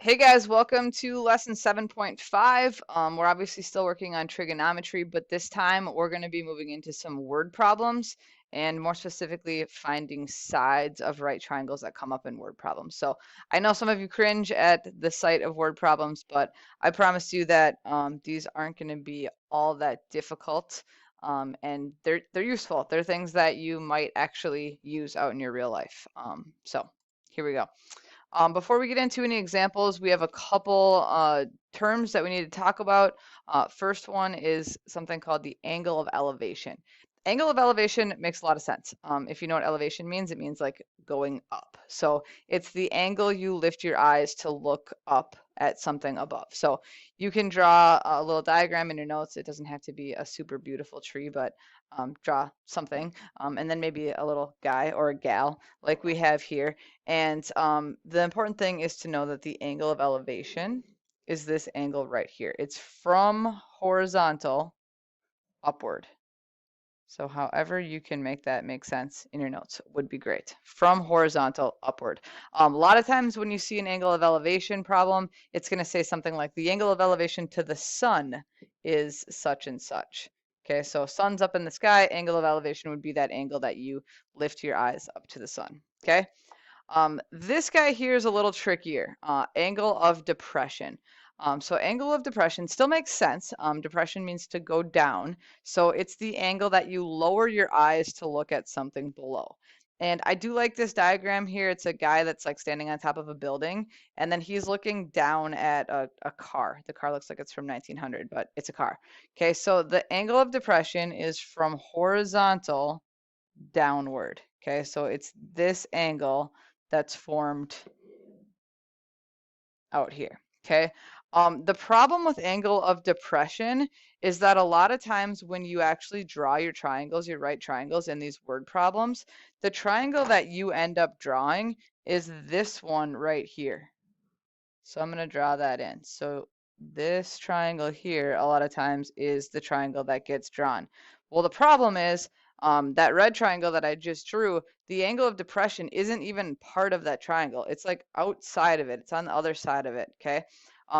Hey guys, welcome to lesson 7.5. We're obviously still working on trigonometry, but this time we're going to be moving into some word problems and more specifically finding sides of right triangles that come up in word problems. So I know some of you cringe at the sight of word problems, but I promise you that these aren't going to be all that difficult, and they're useful. They're things that you might actually use out in your real life. So here we go. Before we get into any examples, we have a couple terms that we need to talk about. First one is something called the angle of elevation. Angle of elevation makes a lot of sense. If you know what elevation means, it means like going up. So it's the angle you lift your eyes to look up at something above. So you can draw a little diagram in your notes. It doesn't have to be a super beautiful tree, but draw something, and then maybe a little guy or a gal like we have here. And the important thing is to know that the angle of elevation is this angle right here. It's from horizontal upward. So however you can make that make sense in your notes would be great. From horizontal upward. A lot of times when you see an angle of elevation problem, it's going to say something like the angle of elevation to the sun is such and such. Okay, so sun's up in the sky, angle of elevation would be that angle that you lift your eyes up to the sun. Okay. This guy here is a little trickier. Angle of depression. So angle of depression still makes sense. Depression means to go down. So it's the angle that you lower your eyes to look at something below. And I do like this diagram here. It's a guy that's like standing on top of a building, and then he's looking down at a car. The car looks like it's from 1900, but it's a car. Okay, so the angle of depression is from horizontal downward. Okay, so it's this angle that's formed out here. Okay. The problem with angle of depression is that a lot of times when you actually draw your triangles, your right triangles in these word problems, the triangle that you end up drawing is this one right here. So I'm going to draw that in. So this triangle here, a lot of times, is the triangle that gets drawn. Well, the problem is that red triangle that I just drew, the angle of depression isn't even part of that triangle. It's like outside of it. It's on the other side of it, okay?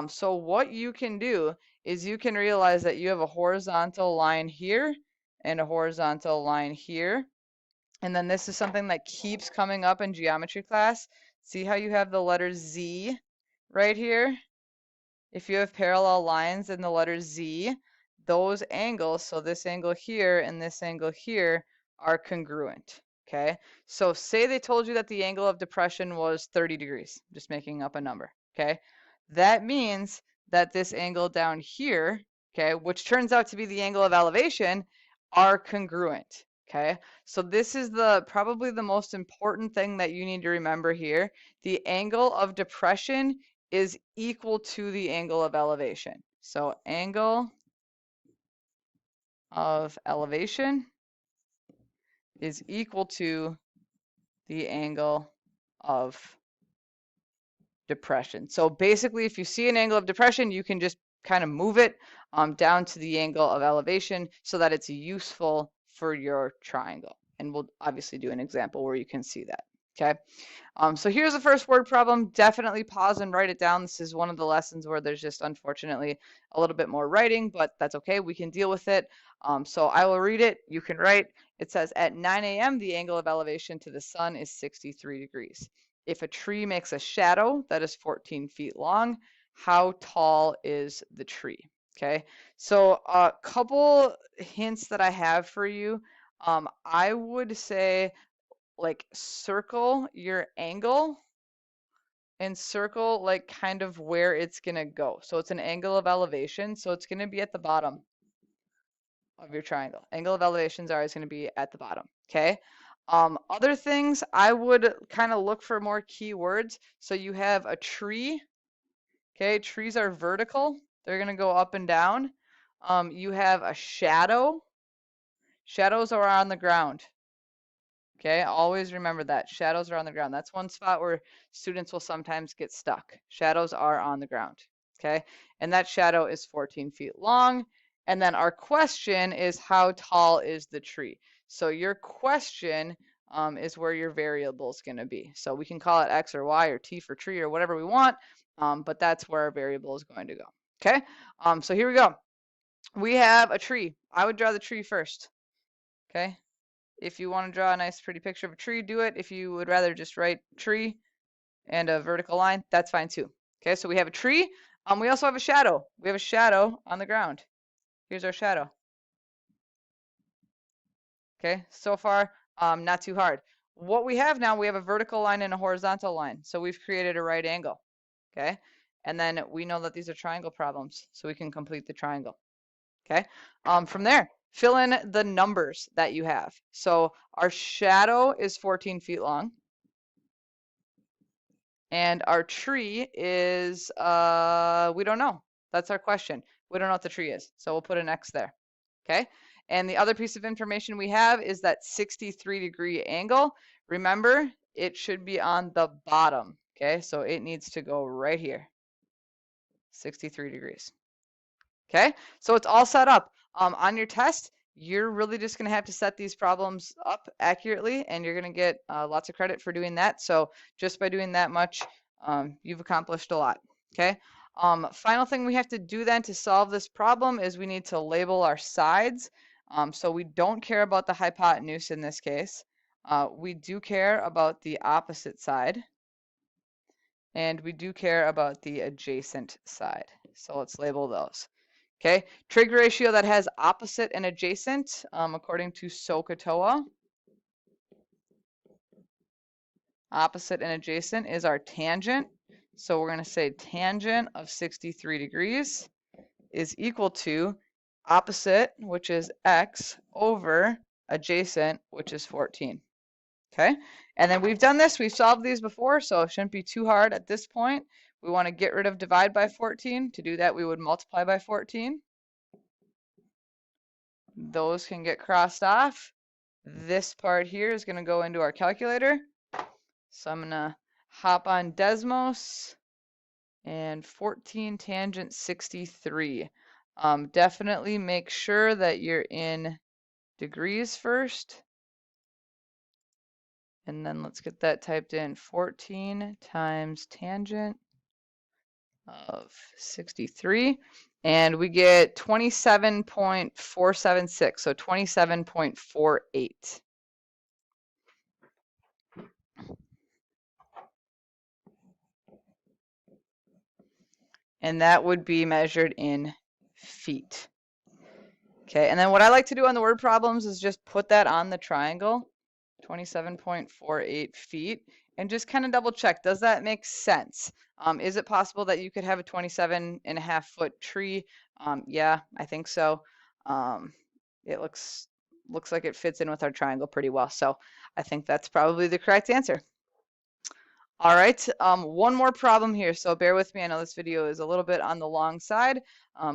So what you can do is you can realize that you have a horizontal line here and a horizontal line here. And then this is something that keeps coming up in geometry class. See how you have the letter Z right here? If you have parallel lines in the letter Z, those angles, so this angle here and this angle here, are congruent. Okay, so say they told you that the angle of depression was 30 degrees, just making up a number. Okay, that means that this angle down here, okay, which turns out to be the angle of elevation, are congruent. Okay, so this is probably the most important thing that you need to remember here. The angle of depression is equal to the angle of elevation. So angle of elevation is equal to the angle of depression. So basically, if you see an angle of depression, you can just kind of move it down to the angle of elevation so that it's useful for your triangle. And we'll obviously do an example where you can see that. Okay, so here's the first word problem. Definitely pause and write it down. This is one of the lessons where there's just unfortunately a little bit more writing, but that's okay. We can deal with it. So I will read it. You can write. It says at 9 a.m. the angle of elevation to the sun is 63 degrees. If a tree makes a shadow that is 14 feet long, how tall is the tree? Okay, so a couple hints that I have for you. I would say like circle your angle and circle like kind of where it's gonna go. So it's an angle of elevation, so it's gonna be at the bottom of your triangle. Angle of elevations are always gonna be at the bottom, okay? Other things, I would kind of look for more keywords. So you have a tree, okay? Trees are vertical. They're gonna go up and down. You have a shadow. Shadows are on the ground. Okay, always remember that. Shadows are on the ground. That's one spot where students will sometimes get stuck. Shadows are on the ground. Okay, and that shadow is 14 feet long. And then our question is, how tall is the tree? So your question is where your variable is going to be. So we can call it X or Y or T for tree or whatever we want, but that's where our variable is going to go. Okay, so here we go. We have a tree. I would draw the tree first. Okay, if you want to draw a nice pretty picture of a tree, do it. If you would rather just write tree and a vertical line, that's fine too. Okay, so we have a tree. We also have a shadow. We have a shadow on the ground. Here's our shadow. Okay, so far, not too hard. What we have now, we have a vertical line and a horizontal line. So we've created a right angle. Okay, and then we know that these are triangle problems, so we can complete the triangle. Okay, from there, fill in the numbers that you have. So our shadow is 14 feet long. And our tree is, we don't know. That's our question. We don't know what the tree is. So we'll put an X there. Okay. And the other piece of information we have is that 63-degree angle. Remember, it should be on the bottom. Okay. So it needs to go right here. 63 degrees. Okay. So it's all set up. On your test, you're really just going to have to set these problems up accurately, and you're going to get lots of credit for doing that. So just by doing that much, you've accomplished a lot. Okay. Final thing we have to do then to solve this problem is we need to label our sides. So we don't care about the hypotenuse in this case. We do care about the opposite side, and we do care about the adjacent side. So let's label those. Okay, trig ratio that has opposite and adjacent, according to SOHCAHTOA. Opposite and adjacent is our tangent. So we're going to say tangent of 63 degrees is equal to opposite, which is x, over adjacent, which is 14. Okay, and then we've done this. We've solved these before, so it shouldn't be too hard at this point. We want to get rid of divide by 14. To do that, we would multiply by 14. Those can get crossed off. This part here is going to go into our calculator. So I'm going to hop on Desmos, and 14 tangent 63. Definitely make sure that you're in degrees first. And then let's get that typed in. 14 times tangent of 63. And we get 27.476, so 27.48. And that would be measured in feet. Okay, and then what I like to do on the word problems is just put that on the triangle, 27.48 feet, and just kind of double check, does that make sense? Is it possible that you could have a 27.5-foot tree? Yeah, I think so. It looks like it fits in with our triangle pretty well, so I think that's probably the correct answer. All right, one more problem here, so bear with me. I know this video is a little bit on the long side,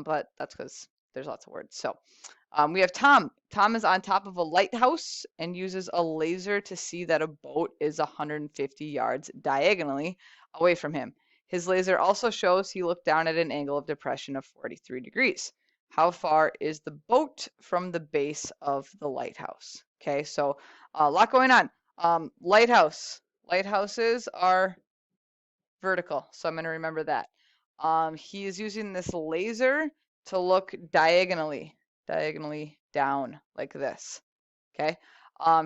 but that's because there's lots of words. So we have Tom. Tom is on top of a lighthouse and uses a laser to see that a boat is 150 yards diagonally away from him. His laser also shows he looked down at an angle of depression of 43 degrees. How far is the boat from the base of the lighthouse? Okay, so a lot going on. Lighthouse. Lighthouses are vertical, so I'm going to remember that. He is using this laser to look diagonally down like this. Okay.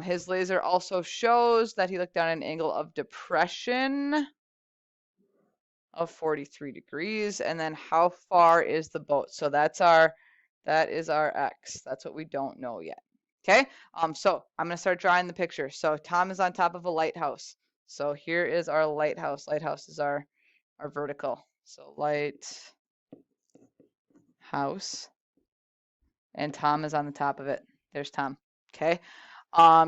His laser also shows that he looked down at an angle of depression of 43 degrees. And then how far is the boat? So that is our X. That's what we don't know yet. Okay. So I'm going to start drawing the picture. So Tom is on top of a lighthouse. So here is our lighthouse. Lighthouse is our vertical. So lighthouse. And Tom is on the top of it. There's Tom. Okay.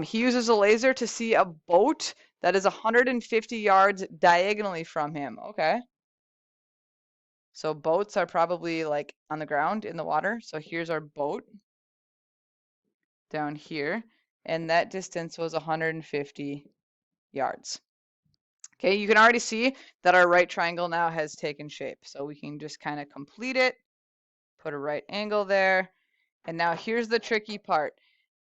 He uses a laser to see a boat that is 150 yards diagonally from him. Okay. So boats are probably like on the ground in the water. So here's our boat down here. And that distance was 150 yards. Okay, you can already see that our right triangle now has taken shape. So we can just kind of complete it, put a right angle there. And now here's the tricky part.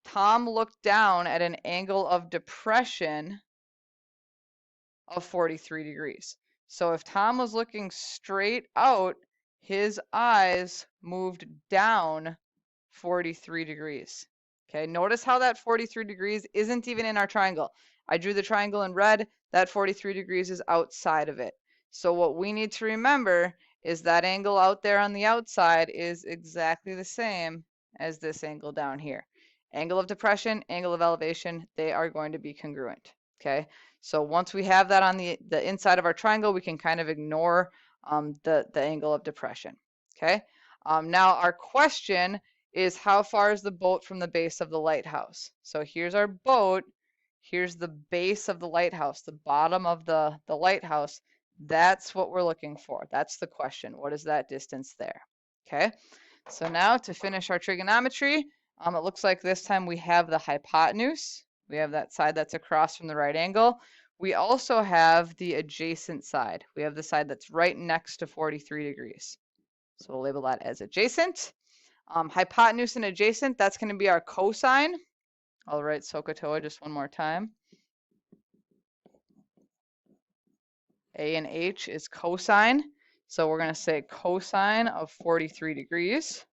Tom looked down at an angle of depression of 43 degrees. So if Tom was looking straight out, his eyes moved down 43 degrees. Okay, notice how that 43 degrees isn't even in our triangle. I drew the triangle in red, that 43 degrees is outside of it. So what we need to remember is that angle out there on the outside is exactly the same as this angle down here. Angle of depression, angle of elevation, they are going to be congruent. Okay, so once we have that on the inside of our triangle, we can kind of ignore the angle of depression. Okay, now our question is how far is the boat from the base of the lighthouse? So here's our boat. Here's the base of the lighthouse, the bottom of the lighthouse. That's what we're looking for. That's the question. What is that distance there? Okay, so now to finish our trigonometry, it looks like this time we have the hypotenuse. We have that side that's across from the right angle. We also have the adjacent side. We have the side that's right next to 43 degrees. So we'll label that as adjacent. Hypotenuse and adjacent, that's going to be our cosine. I'll write SOHCAHTOA just one more time. A and H is cosine. So we're going to say cosine of 43 degrees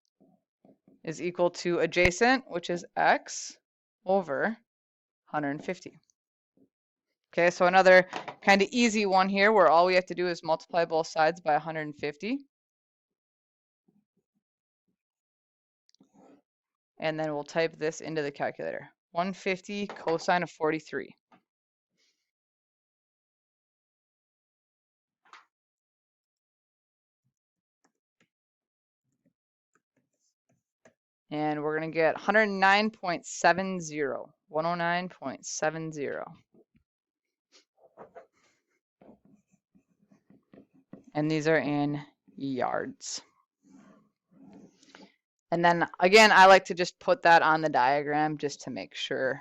is equal to adjacent, which is x over 150. Okay, so another kind of easy one here where all we have to do is multiply both sides by 150. And then we'll type this into the calculator. 150 cosine of 43. And we're going to get 109.70. 109.70. And these are in yards. And then again, I like to just put that on the diagram just to make sure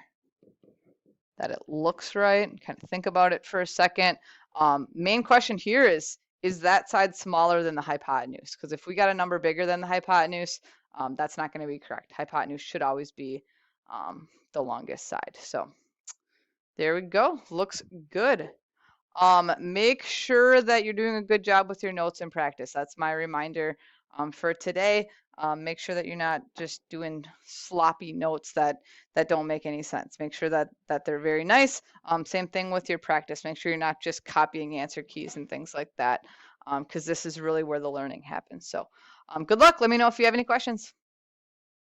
that it looks right. Kind of think about it for a second. Main question here is that side smaller than the hypotenuse? Because if we got a number bigger than the hypotenuse, that's not going to be correct. Hypotenuse should always be the longest side. So there we go. Looks good. Make sure that you're doing a good job with your notes in practice. That's my reminder for today. Make sure that you're not just doing sloppy notes that don't make any sense. Make sure that they're very nice. Same thing with your practice. Make sure you're not just copying answer keys and things like that, because this is really where the learning happens. So good luck. Let me know if you have any questions.